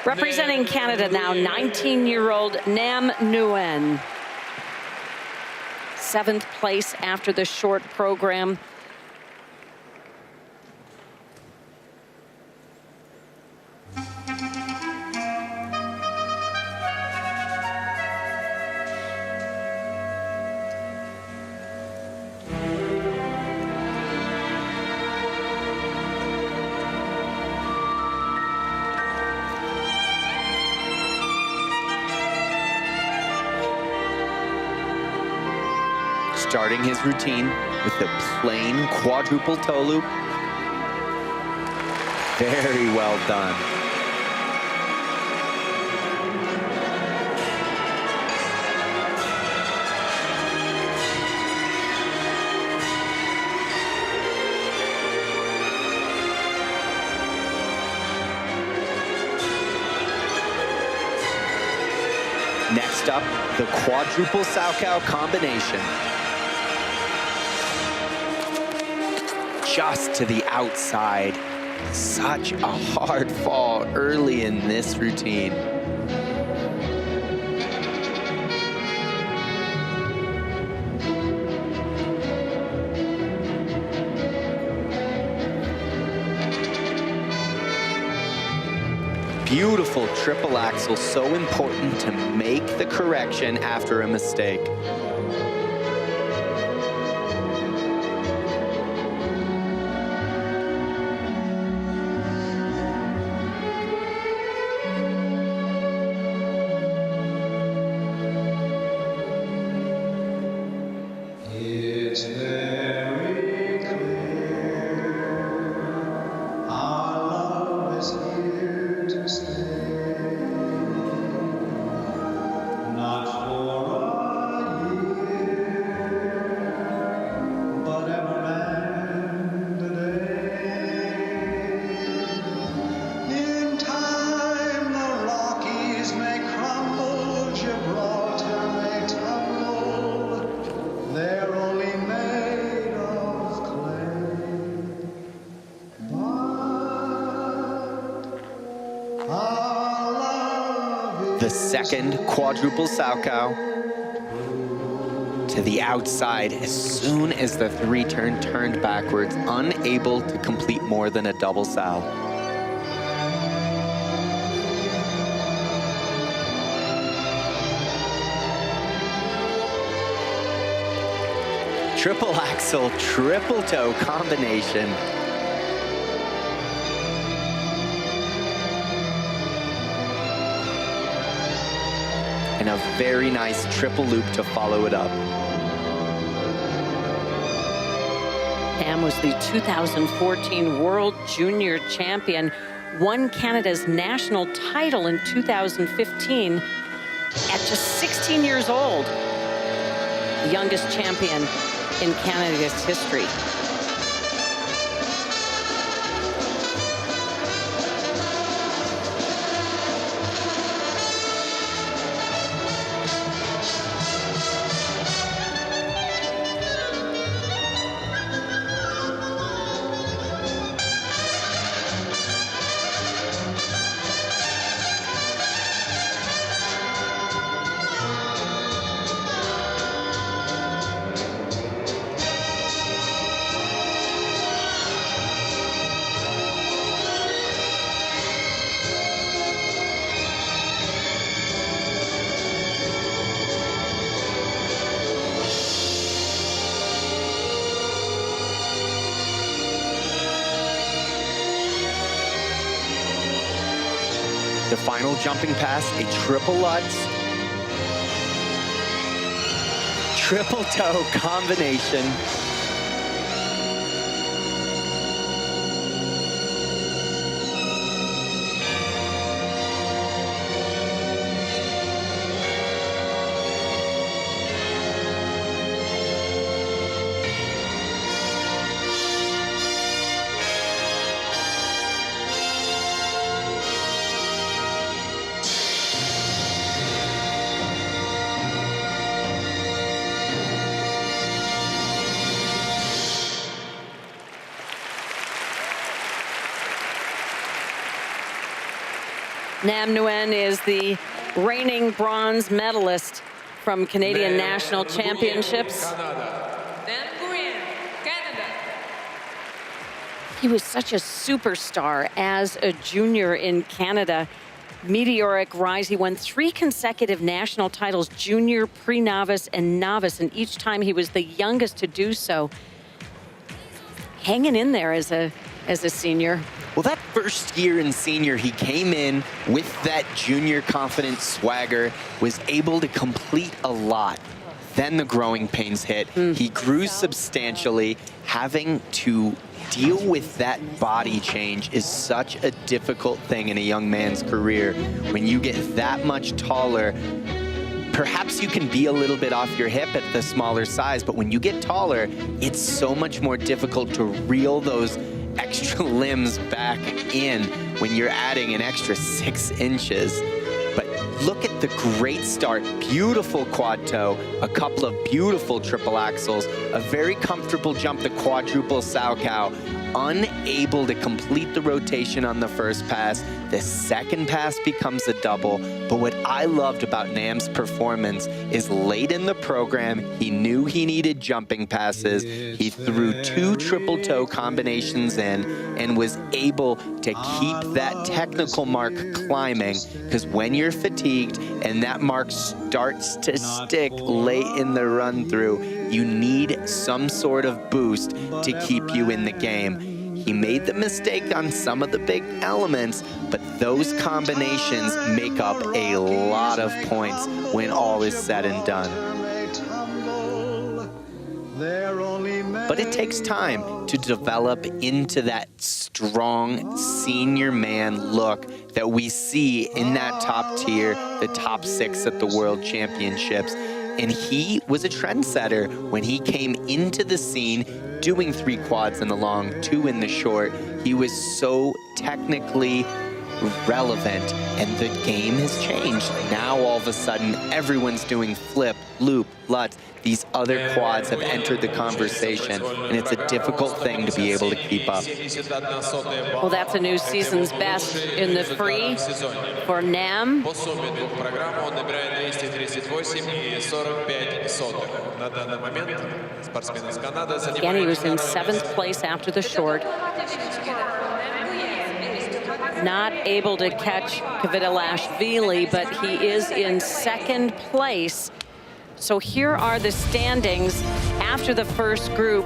Representing Canada now, 19-year-old Nam Nguyen. 7th place after the short program. Starting his routine with the plain quadruple toe loop. Very well done. Next up, the quadruple Salchow combination. Just to the outside. Such a hard fall early in this routine. Beautiful triple axel, so important to make the correction after a mistake. The second quadruple Salchow to the outside as soon as the 3-turn turned backwards, unable to complete more than a double Sal. Triple axel, triple toe combination. And a very nice triple loop to follow it up. Nam was the 2014 World Junior Champion, won Canada's national title in 2015 at just 16 years old, the youngest champion in Canada's history. The final jumping pass, a triple Lutz, triple toe combination. Nam Nguyen is the reigning bronze medalist from Canadian National Championships. He was such a superstar as a junior in Canada. Meteoric rise. He won 3 consecutive national titles, junior, pre-novice, and novice, and each time he was the youngest to do so. Hanging in there as a senior. Well, that first year in senior, he came in with that junior confident swagger, was able to complete a lot. Then the growing pains hit. He grew substantially. Having to deal with that body change is such a difficult thing in a young man's career. When you get that much taller, perhaps you can be a little bit off your hip at the smaller size, but when you get taller, it's so much more difficult to reel those extra limbs back in when you're adding an extra 6 inches. But look at the great start, beautiful quad toe, a couple of beautiful triple axels, a very comfortable jump, the quadruple sow cow, unable to complete the rotation on the first pass. The second pass becomes a double. But what I loved about Nam's performance is late in the program, he knew he needed jumping passes. He threw 2 triple toe combinations in and was able to keep that technical mark climbing, because when you're fatigued and that mark starts to stick late in the run through, you need some sort of boost to keep you in the game. He made the mistake on some of the big elements, but those combinations make up a lot of points when all is said and done. But it takes time to develop into that strong senior man look that we see in that top tier, the top 6 at the World Championships. And he was a trendsetter when he came into the scene, doing 3 quads in the long, 2 in the short. He was so technically relevant, and the game has changed. Now all of a sudden, everyone's doing flip, loop, lutz. These other quads have entered the conversation, and it's a difficult thing to be able to keep up. Well, that's a new season's best in the free for Nam. Again, he was in 7th place after the short. Not able to catch Kvitolashvili, but he is in 2nd place. So here are the standings after the first group.